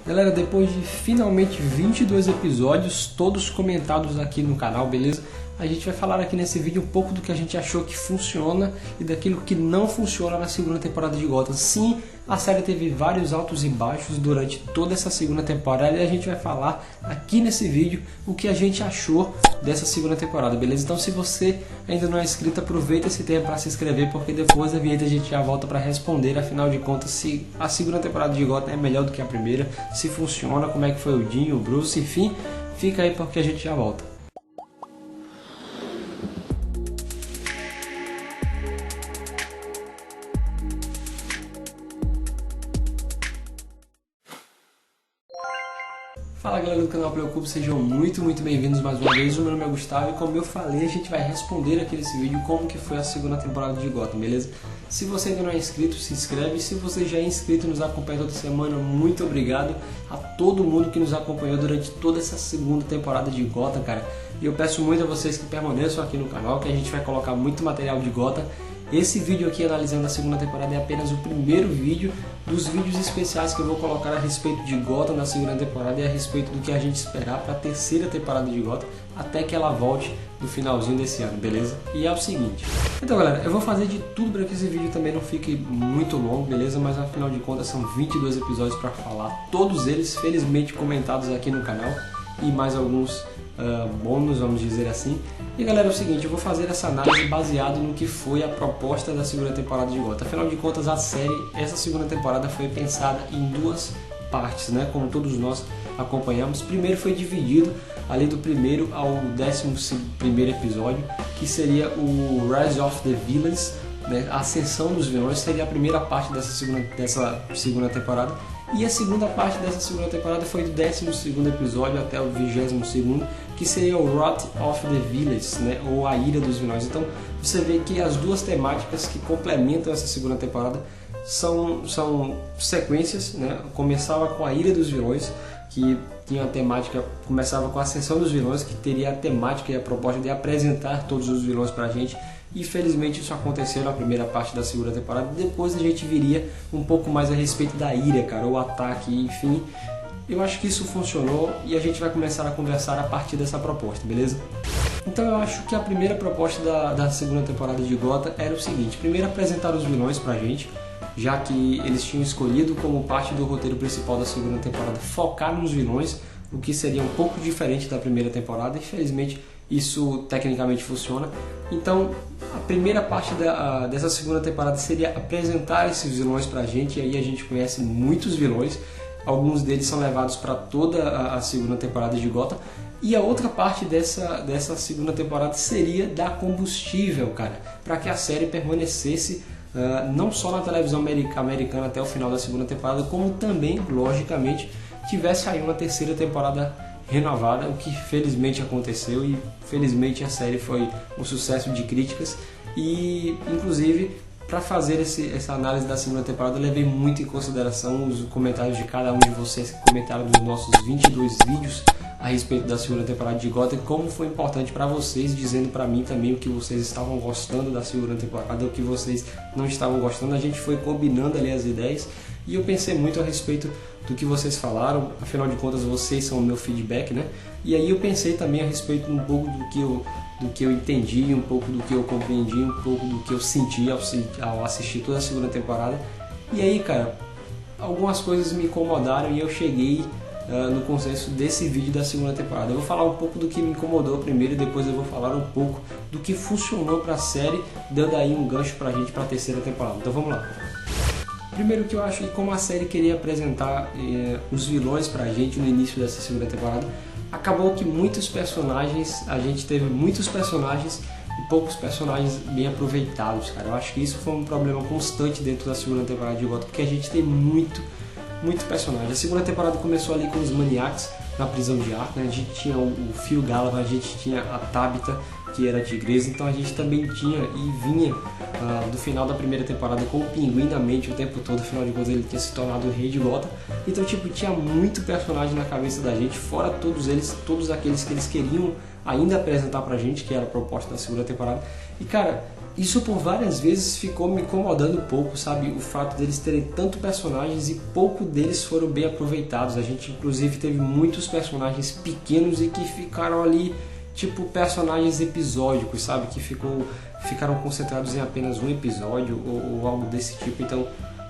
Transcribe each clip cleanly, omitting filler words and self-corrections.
Galera, depois de finalmente 22 episódios, todos comentados aqui no canal, beleza? A gente vai falar aqui nesse vídeo um pouco do que a gente achou que funciona e daquilo que não funciona na segunda temporada de Gotham. Sim, a série teve vários altos e baixos durante toda essa segunda temporada e a gente vai falar aqui nesse vídeo o que a gente achou dessa segunda temporada, beleza? Então se você ainda não é inscrito, aproveita esse tempo para se inscrever, porque depois da vinheta a gente já volta para responder, afinal de contas, se a segunda temporada de Gotham é melhor do que a primeira, se funciona, como é que foi o Dean, o Bruce, enfim, fica aí porque a gente já volta. Fala galera do canal Preocupe, sejam muito bem-vindos mais uma vez. O meu nome é Gustavo e como eu falei, a gente vai responder aqui nesse vídeo como que foi a segunda temporada de Gotham, beleza? Se você ainda não é inscrito, se inscreve. Se você já é inscrito e nos acompanha toda semana, muito obrigado a todo mundo que nos acompanhou durante toda essa segunda temporada de Gotham, cara. E eu peço muito a vocês que permaneçam aqui no canal, que a gente vai colocar muito material de Gotham. Esse vídeo aqui analisando a segunda temporada é apenas o primeiro vídeo dos vídeos especiais que eu vou colocar a respeito de Gotham na segunda temporada e a respeito do que a gente esperar para a terceira temporada de Gotham até que ela volte no finalzinho desse ano, beleza? E é o seguinte, então galera, eu vou fazer de tudo para que esse vídeo também não fique muito longo, beleza? Mas afinal de contas são 22 episódios para falar, todos eles felizmente comentados aqui no canal e mais alguns bônus, vamos dizer assim. E galera, é o seguinte, eu vou fazer essa análise baseado no que foi a proposta da segunda temporada de Gotham. Afinal de contas, a série, essa segunda temporada foi pensada em duas partes, né? Como todos nós acompanhamos. Primeiro foi dividido ali do primeiro ao 11º episódio, que seria o Rise of the Villains, né? A ascensão dos vilões seria a primeira parte dessa segunda temporada. E a segunda parte dessa segunda temporada foi do 12º episódio até o 22º, que seria o Wrath of the Villains, né? Ou a Ira dos Vilões. Então você vê que as duas temáticas que complementam essa segunda temporada são sequências, né? Começava com a Ira dos Vilões, que tinha a temática, começava com a Ascensão dos Vilões, que teria a temática e a proposta de apresentar todos os vilões pra gente. E felizmente isso aconteceu na primeira parte da segunda temporada. Depois a gente viria um pouco mais a respeito da ira, cara, o ataque, enfim. Eu acho que isso funcionou e a gente vai começar a conversar a partir dessa proposta, beleza? Então eu acho que a primeira proposta da segunda temporada de Gotham era o seguinte: primeiro apresentar os vilões pra gente, já que eles tinham escolhido como parte do roteiro principal da segunda temporada focar nos vilões, o que seria um pouco diferente da primeira temporada. Infelizmente isso tecnicamente funciona. Então a primeira parte dessa segunda temporada seria apresentar esses vilões pra gente, e aí a gente conhece muitos vilões, alguns deles são levados para toda a segunda temporada de Gotham. E a outra parte dessa segunda temporada seria dar combustível, cara, para que a série permanecesse não só na televisão americana até o final da segunda temporada, como também, logicamente, tivesse aí uma terceira temporada renovada, o que felizmente aconteceu, e felizmente a série foi um sucesso de críticas. E inclusive para fazer essa análise da segunda temporada eu levei muito em consideração os comentários de cada um de vocês que comentaram nos nossos 22 vídeos a respeito da segunda temporada de Gotham, como foi importante para vocês, dizendo para mim também o que vocês estavam gostando da segunda temporada, o que vocês não estavam gostando. A gente foi combinando ali as ideias e eu pensei muito a respeito do que vocês falaram, afinal de contas vocês são o meu feedback, né? E aí eu pensei também a respeito um pouco do que eu entendi, um pouco do que eu compreendi, um pouco do que eu senti ao assistir toda a segunda temporada. E aí, cara, algumas coisas me incomodaram e eu cheguei no consenso desse vídeo da segunda temporada. Eu vou falar um pouco do que me incomodou primeiro e depois eu vou falar um pouco do que funcionou para a série, dando aí um gancho pra gente para a terceira temporada. Então vamos lá. Primeiro que eu acho que como a série queria apresentar os vilões pra gente no início dessa segunda temporada, acabou que a gente teve muitos personagens e poucos personagens bem aproveitados, cara. Eu acho que isso foi um problema constante dentro da segunda temporada de Gotham, porque a gente tem muito personagem. A segunda temporada começou ali com os Maniacs na prisão de Arkham, né? A gente tinha o Phil Gallagher, a gente tinha a Tabitha, que era a tigresa, então a gente também tinha e vinha do final da primeira temporada com o Pinguim na mente o tempo todo. Afinal de contas ele tinha se tornado o rei de Gotham, então tipo, tinha muito personagem na cabeça da gente, fora todos aqueles que eles queriam ainda apresentar pra gente, que era a proposta da segunda temporada. E cara, isso por várias vezes ficou me incomodando um pouco, sabe? O fato deles terem tanto personagens e pouco deles foram bem aproveitados. A gente inclusive teve muitos personagens pequenos e que ficaram ali, tipo personagens episódicos, sabe? Que ficaram concentrados em apenas um episódio ou algo desse tipo. Então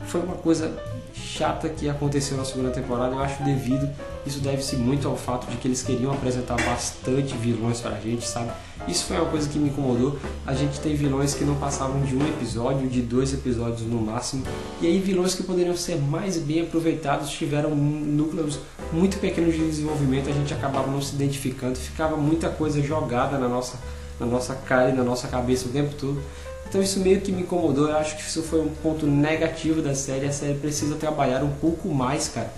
foi uma coisa chata que aconteceu na segunda temporada. Eu acho devido, isso deve-se muito ao fato de que eles queriam apresentar bastante vilões pra gente, sabe? Isso foi uma coisa que me incomodou. A gente tem vilões que não passavam de um episódio, de 2 episódios no máximo, e aí vilões que poderiam ser mais bem aproveitados tiveram núcleos muito pequenos de desenvolvimento. A gente acabava não se identificando, ficava muita coisa jogada na nossa cara e na nossa cabeça o tempo todo. Então isso meio que me incomodou. Eu acho que isso foi um ponto negativo da série. A série precisa trabalhar um pouco mais, cara.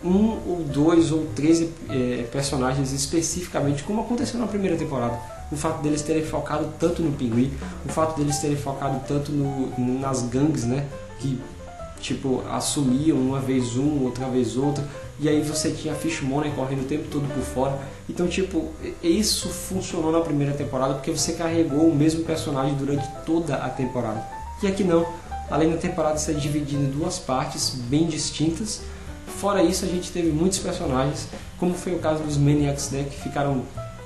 1 ou 2 ou 3 personagens especificamente, como aconteceu na primeira temporada. O fato deles terem focado tanto no Pinguim, o fato deles terem focado tanto nas gangues, né? Que tipo assumiam uma vez um, outra vez outra, e aí você tinha a Fishmonger correndo o tempo todo por fora. Então tipo, isso funcionou na primeira temporada porque você carregou o mesmo personagem durante toda a temporada. E aqui não, além da temporada ser dividida em 2 partes bem distintas. Fora isso, a gente teve muitos personagens, como foi o caso dos Maniacs, né, que ficaram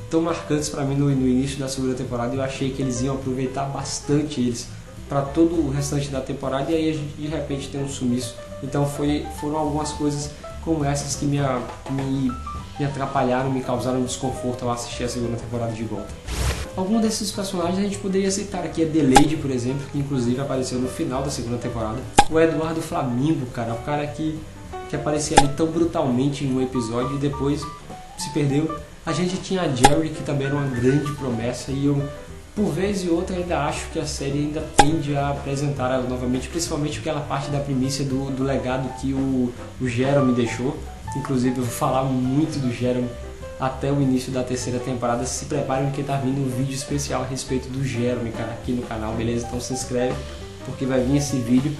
tão marcantes para mim no início da segunda temporada. Eu achei que eles iam aproveitar bastante eles para todo o restante da temporada, e aí a gente de repente tem um sumiço. Então foram algumas coisas como essas que me atrapalharam, me causaram desconforto ao assistir a segunda temporada de Gotham. Algum desses personagens a gente poderia citar aqui a The Lady, por exemplo, que inclusive apareceu no final da segunda temporada. O Eduardo Flamingo, cara, o cara que aparecia ali tão brutalmente em um episódio e depois se perdeu. A gente tinha a Jerry, que também era uma grande promessa, e eu, por vez e outra, ainda acho que a série ainda tende a apresentar ela novamente, principalmente aquela parte da primícia do legado que o Jeremy deixou. Inclusive eu vou falar muito do Jeremy até o início da terceira temporada. Se preparem que tá vindo um vídeo especial a respeito do Jeremy, cara, aqui no canal, beleza? Então se inscreve, porque vai vir esse vídeo.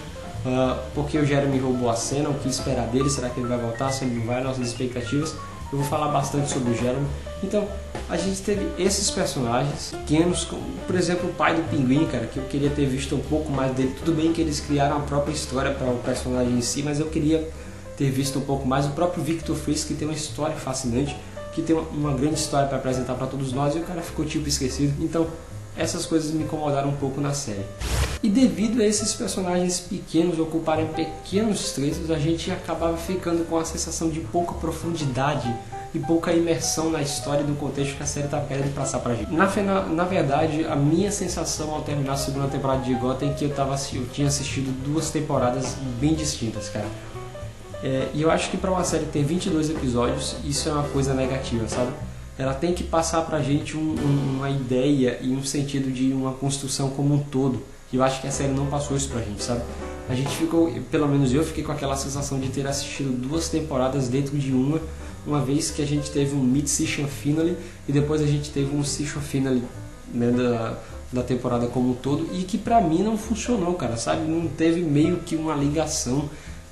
Porque o Jeremy roubou a cena, o que esperar dele, será que ele vai voltar, se ele não vai, nossas expectativas. Eu vou falar bastante sobre o Jeremy. Então, a gente teve esses personagens pequenos, como, por exemplo, o pai do Pinguim, cara, que eu queria ter visto um pouco mais dele. Tudo bem que eles criaram a própria história para o personagem em si, mas eu queria ter visto um pouco mais. O próprio Victor Frisk, que tem uma história fascinante, que tem uma grande história para apresentar para todos nós, e o cara ficou tipo esquecido. Então, essas coisas me incomodaram um pouco na série. E devido a esses personagens pequenos ocuparem pequenos trechos, a gente acabava ficando com a sensação de pouca profundidade e pouca imersão na história e no contexto que a série estava querendo passar pra gente. Na verdade, a minha sensação ao terminar a segunda temporada de Gotham é que eu tinha assistido 2 temporadas bem distintas, cara. E eu acho que para uma série ter 22 episódios, isso é uma coisa negativa, sabe? Ela tem que passar pra gente uma ideia e um sentido de uma construção como um todo. E eu acho que a série não passou isso pra gente, sabe? A gente ficou, pelo menos eu fiquei com aquela sensação de ter assistido 2 temporadas dentro de uma vez que a gente teve um mid-season finale e depois a gente teve um season finale, né, da temporada como um todo, e que pra mim não funcionou, cara, sabe? Não teve meio que uma ligação.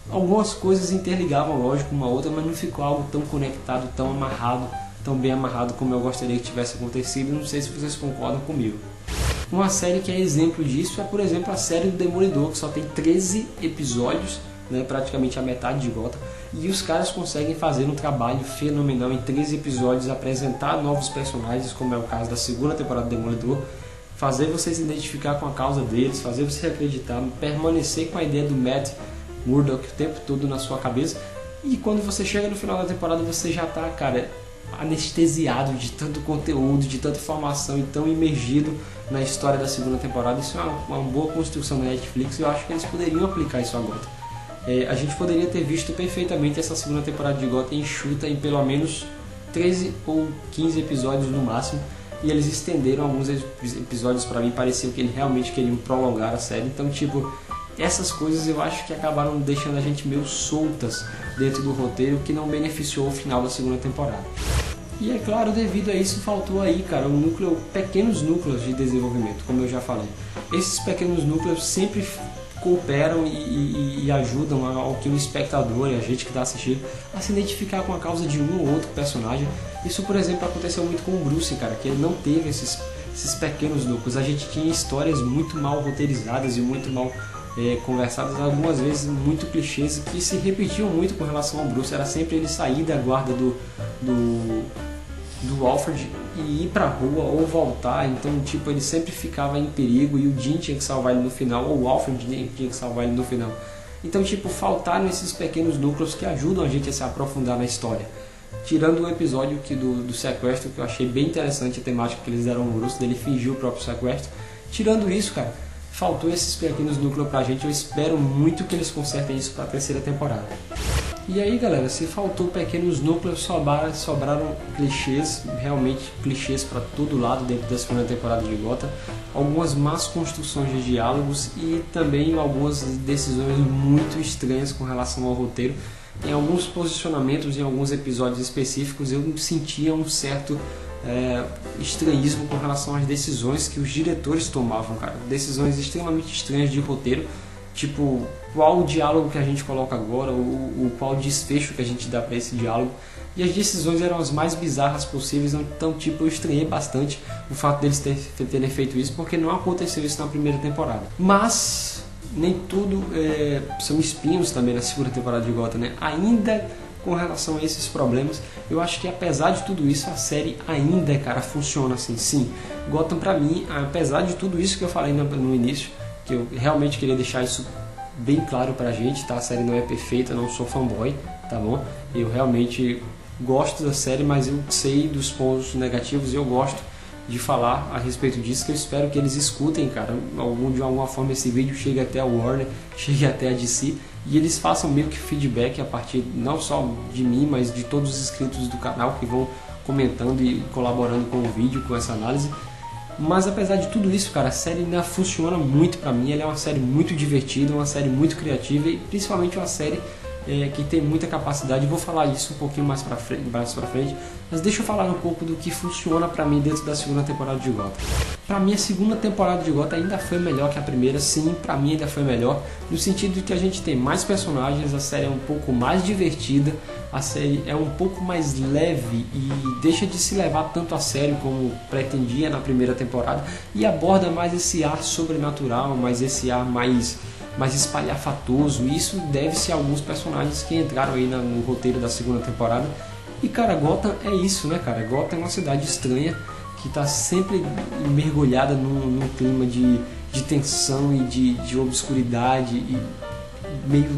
Algumas coisas interligavam, lógico, uma outra, mas não ficou algo tão conectado, tão amarrado, tão bem amarrado como eu gostaria que tivesse acontecido. Não sei se vocês concordam comigo. Uma série que é exemplo disso é, por exemplo, a série do Demolidor, que só tem 13 episódios, né, praticamente a metade de Gotham, e os caras conseguem fazer um trabalho fenomenal em 13 episódios, apresentar novos personagens, como é o caso da segunda temporada do Demolidor, fazer você se identificar com a causa deles, fazer você acreditar, permanecer com a ideia do Matt Murdock o tempo todo na sua cabeça, e quando você chega no final da temporada você já tá, cara, anestesiado de tanto conteúdo, de tanta informação e tão imergido na história da segunda temporada. Isso é uma boa construção da Netflix, e eu acho que eles poderiam aplicar isso a Gotham. A gente poderia ter visto perfeitamente essa segunda temporada de Gotham enxuta em pelo menos 13 ou 15 episódios no máximo, e eles estenderam alguns episódios. Para mim parecia que eles realmente queriam prolongar a série. Então, tipo, essas coisas eu acho que acabaram deixando a gente meio soltas dentro do roteiro, que não beneficiou o final da segunda temporada. E é claro, devido a isso faltou aí, cara, pequenos núcleos de desenvolvimento, como eu já falei. Esses pequenos núcleos sempre cooperam e ajudam ao que o espectador e a gente que está assistindo a se identificar com a causa de um ou outro personagem. Isso, por exemplo, aconteceu muito com o Bruce, cara, que ele não teve esses pequenos núcleos. A gente tinha histórias muito mal roteirizadas e muito mal conversadas, algumas vezes muito clichês, que se repetiam muito com relação ao Bruce. Era sempre ele sair da guarda do Alfred e ir pra rua ou voltar. Então tipo, ele sempre ficava em perigo e o Dean tinha que salvar ele no final, ou o Alfred tinha que salvar ele no final. Então tipo, faltaram esses pequenos núcleos que ajudam a gente a se aprofundar na história. Tirando o episódio do sequestro, que eu achei bem interessante a temática que eles deram ao Bruce, dele fingir o próprio sequestro. Tirando isso, cara, faltou esses pequenos núcleos pra gente. Eu espero muito que eles consertem isso pra terceira temporada. E aí, galera, se faltou pequenos núcleos, sobraram clichês, realmente clichês pra todo lado dentro da segunda temporada de Gotham. Algumas más construções de diálogos e também algumas decisões muito estranhas com relação ao roteiro. Em alguns posicionamentos, em alguns episódios específicos, eu sentia um certo estranhismo com relação às decisões que os diretores tomavam, cara. Decisões extremamente estranhas de roteiro, tipo, qual o diálogo que a gente coloca agora, qual o desfecho que a gente dá para esse diálogo. E as decisões eram as mais bizarras possíveis, então tipo, eu estranhei bastante o fato deles terem feito isso, porque não aconteceu isso na primeira temporada. Mas nem tudo são espinhos também na segunda temporada de Gotham, né? Ainda com relação a esses problemas, eu acho que apesar de tudo isso, a série ainda, cara, funciona assim. Sim, Gotham pra mim, apesar de tudo isso que eu falei no início, que eu realmente queria deixar isso bem claro pra gente, tá? A série não é perfeita, não sou fanboy, tá bom? Eu realmente gosto da série, mas eu sei dos pontos negativos e eu gosto de falar a respeito disso, que eu espero que eles escutem, cara, de alguma forma esse vídeo chegue até a Warner, chegue até a DC, e eles façam meio que feedback a partir não só de mim, mas de todos os inscritos do canal que vão comentando e colaborando com o vídeo, com essa análise. Mas apesar de tudo isso, cara, a série ainda funciona muito pra mim. Ela é uma série muito divertida, uma série muito criativa e principalmente uma série que tem muita capacidade. Vou falar isso um pouquinho mais pra frente, mas deixa eu falar um pouco do que funciona pra mim dentro da segunda temporada de Gotham. Pra mim a segunda temporada de Gotham ainda foi melhor que a primeira. Sim, pra mim ainda foi melhor, no sentido de que a gente tem mais personagens, a série é um pouco mais divertida, a série é um pouco mais leve e deixa de se levar tanto a sério como pretendia na primeira temporada, e aborda mais esse ar sobrenatural, mais esse ar mais espalhafatoso. E isso deve-se a alguns personagens que entraram aí no roteiro da segunda temporada. E cara, Gotham é isso, né, cara? Gotham é uma cidade estranha que está sempre mergulhada num clima de tensão e de obscuridade, e meio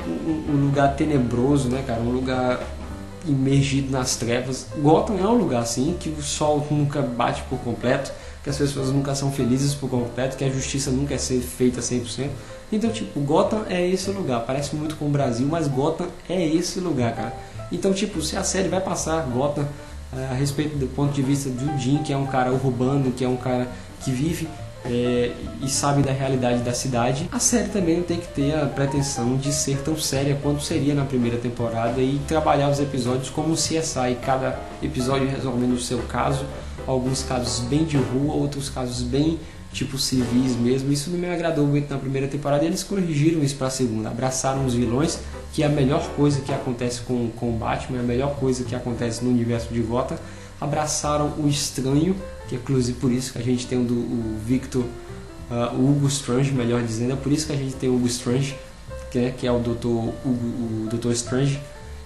um lugar tenebroso, né, cara? Um lugar imergido nas trevas. Gotham é um lugar assim, que o sol nunca bate por completo, que as pessoas nunca são felizes por completo, que a justiça nunca é feita 100%. Então, tipo, Gotham é esse lugar. Parece muito com o Brasil, mas Gotham é esse lugar, cara. Então, tipo, se a série vai passar Gotham a respeito do ponto de vista do Dean, que é um cara urbano, que é um cara que vive e sabe da realidade da cidade, a série também não tem que ter a pretensão de ser tão séria quanto seria na primeira temporada e trabalhar os episódios como CSI, cada episódio resolvendo o seu caso, alguns casos bem de rua, outros casos bem tipo civis mesmo. Isso não me agradou muito na primeira temporada, e eles corrigiram isso para a segunda, abraçaram os vilões, que é a melhor coisa que acontece com o Batman, é a melhor coisa que acontece no universo de Gotham. Abraçaram o estranho, que é inclusive por isso que a gente tem o Victor, o Hugo Strange, melhor dizendo, é por isso que a gente tem o Hugo Strange, que é o Dr. Strange.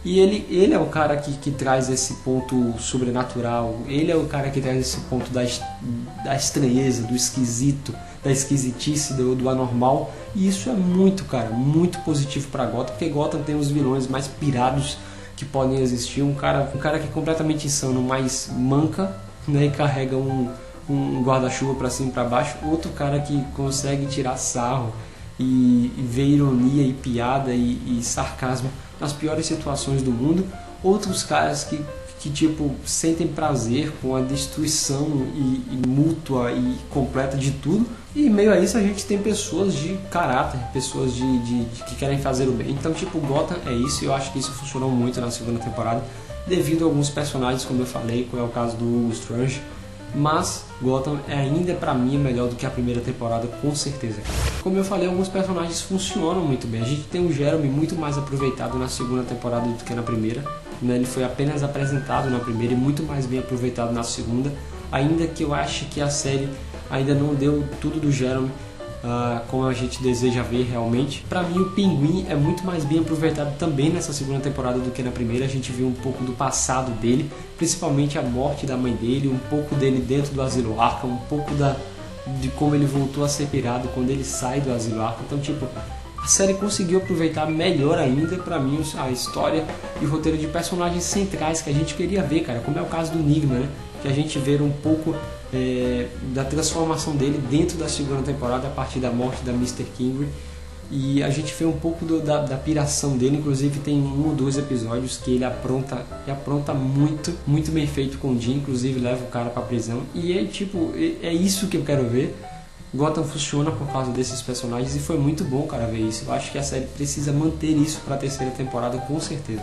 E ele é o cara que traz esse ponto sobrenatural, ele é o cara que traz esse ponto da estranheza, do esquisito, da esquisitice, do anormal. E isso é muito, cara, muito positivo para Gotham, porque Gotham tem os vilões mais pirados que podem existir. Um cara que é completamente insano, mas manca, né, e carrega um guarda-chuva para cima e para baixo. Outro cara que consegue tirar sarro e ver ironia e piada e sarcasmo nas piores situações do mundo. Outros caras que tipo sentem prazer com a destruição e mútua e completa de tudo. E em meio a isso a gente tem pessoas de caráter, pessoas que querem fazer o bem. Então tipo, Gotham é isso, e eu acho que isso funcionou muito na segunda temporada devido a alguns personagens, como eu falei, como é o caso do Hugo Strange. Mas Gotham ainda pra mim melhor do que a primeira temporada, com certeza. Como eu falei, alguns personagens funcionam muito bem. A gente tem o Jeremy muito mais aproveitado na segunda temporada do que na primeira, né? Ele foi apenas apresentado na primeira e muito mais bem aproveitado na segunda. ainda que eu ache que a série ainda não deu tudo do Jeremy como a gente deseja ver realmente. Pra mim o Pinguim é muito mais bem aproveitado também nessa segunda temporada do que na primeira. A gente vê um pouco do passado dele, principalmente a morte da mãe dele, um pouco dele dentro do Asilo Arkham, um pouco de como ele voltou a ser pirado quando ele sai do Asilo Arkham. Então tipo, a série conseguiu aproveitar melhor ainda, pra mim, a história e o roteiro de personagens centrais que a gente queria ver, cara, como é o caso do Enigma, né? Que a gente vê um pouco da transformação dele dentro da segunda temporada a partir da morte da Mr. Kingsley, e a gente vê um pouco da piração dele. Inclusive tem 1 ou 2 episódios que ele apronta muito bem feito com o Jim, inclusive leva o cara pra prisão, e é isso que eu quero ver. Gotham funciona por causa desses personagens e foi muito bom, cara, ver isso. Eu acho que a série precisa manter isso para a terceira temporada, com certeza.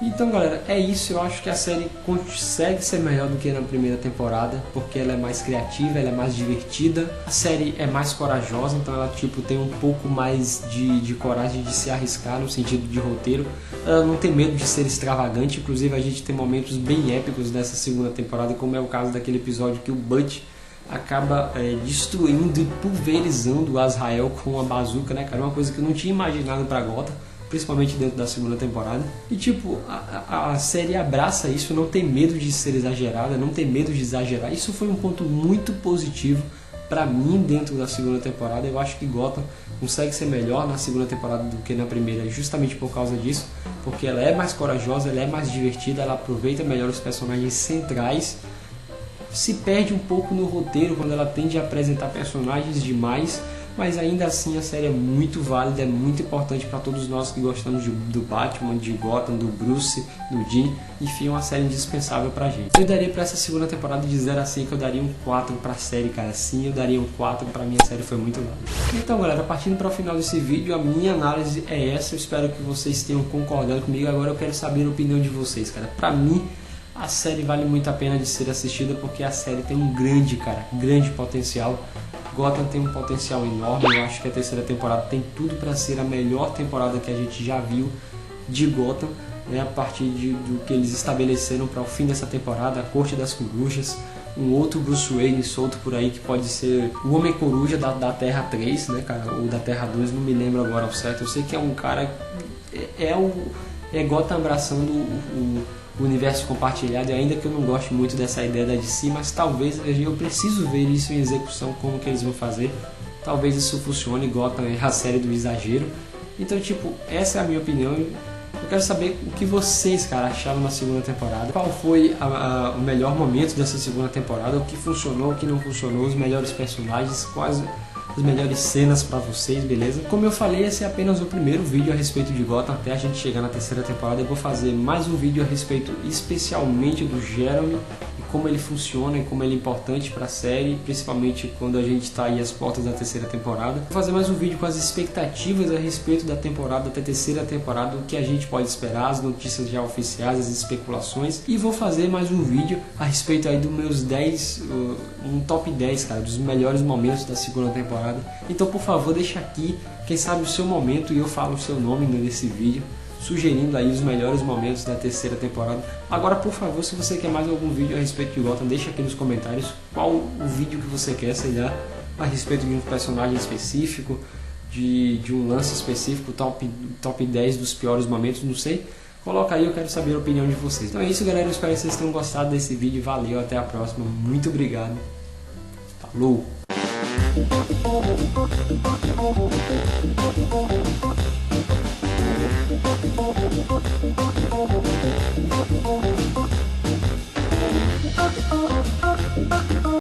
Então, galera, é isso. Eu acho que a série consegue ser melhor do que na primeira temporada, porque ela é mais criativa, ela é mais divertida. A série é mais corajosa, então ela tem um pouco mais de coragem de se arriscar no sentido de roteiro. Ela não tem medo de ser extravagante. Inclusive, a gente tem momentos bem épicos nessa segunda temporada, como é o caso daquele episódio que o Butch acaba destruindo e pulverizando o Azrael com a bazuca, né, cara? Uma coisa que eu não tinha imaginado pra Gotham, principalmente dentro da segunda temporada. E tipo, a série abraça isso, não tem medo de ser exagerada, não tem medo de exagerar. Isso foi um ponto muito positivo pra mim dentro da segunda temporada. Eu acho que Gotham consegue ser melhor na segunda temporada do que na primeira, justamente por causa disso, porque ela é mais corajosa, ela é mais divertida, ela aproveita melhor os personagens centrais. Se perde um pouco no roteiro quando ela tende a apresentar personagens demais, mas ainda assim a série é muito válida, é muito importante para todos nós que gostamos do Batman, de Gotham, do Bruce, do Jim. Enfim, é uma série indispensável pra gente. Eu daria pra essa segunda temporada de 0 a 5, eu daria um 4 pra série, cara. Sim, eu daria um 4, pra mim a série foi muito válida. Então, galera, partindo para o final desse vídeo, a minha análise é essa. Eu espero que vocês tenham concordado comigo. Agora eu quero saber a opinião de vocês, cara. Pra mim, a série vale muito a pena de ser assistida, porque a série tem um grande potencial. Gotham tem um potencial enorme. Eu acho que a terceira temporada tem tudo para ser a melhor temporada que a gente já viu de Gotham, né? A partir do que eles estabeleceram para o fim dessa temporada, a Corte das Corujas, um outro Bruce Wayne solto por aí que pode ser o Homem-Coruja da Terra 3, né, cara? Ou da Terra 2, não me lembro agora ao certo. Eu sei que é um cara... É Gotham abraçando o universo compartilhado, e ainda que eu não goste muito dessa ideia da DC, mas talvez eu preciso ver isso em execução, como que eles vão fazer. Talvez isso funcione. Gotham é a série do exagero. Então, tipo, essa é a minha opinião. Eu quero saber o que vocês, cara, acharam na segunda temporada. Qual foi o melhor momento dessa segunda temporada, o que funcionou, o que não funcionou, os melhores personagens, quais as melhores cenas pra vocês, beleza? Como eu falei, esse é apenas o primeiro vídeo a respeito de Gotham. Até a gente chegar na terceira temporada eu vou fazer mais um vídeo a respeito especialmente do Jeremy e como ele funciona e como ele é importante pra série, principalmente quando a gente tá aí às portas da terceira temporada. Vou fazer mais um vídeo com as expectativas a respeito da temporada, da terceira temporada, o que a gente pode esperar, as notícias já oficiais, as especulações, e vou fazer mais um vídeo a respeito aí dos meus 10, um top 10, cara, dos melhores momentos da segunda temporada. Então, por favor, deixa aqui, quem sabe o seu momento, e eu falo o seu nome nesse vídeo, sugerindo aí os melhores momentos da terceira temporada. Agora, por favor, se você quer mais algum vídeo a respeito de Gotham, deixa aqui nos comentários qual o vídeo que você quer, sei lá, a respeito de um personagem específico, de um lance específico, top 10 dos piores momentos, não sei. Coloca aí, eu quero saber a opinião de vocês. Então é isso, galera, eu espero que vocês tenham gostado desse vídeo. Valeu, até a próxima, muito obrigado. Falou!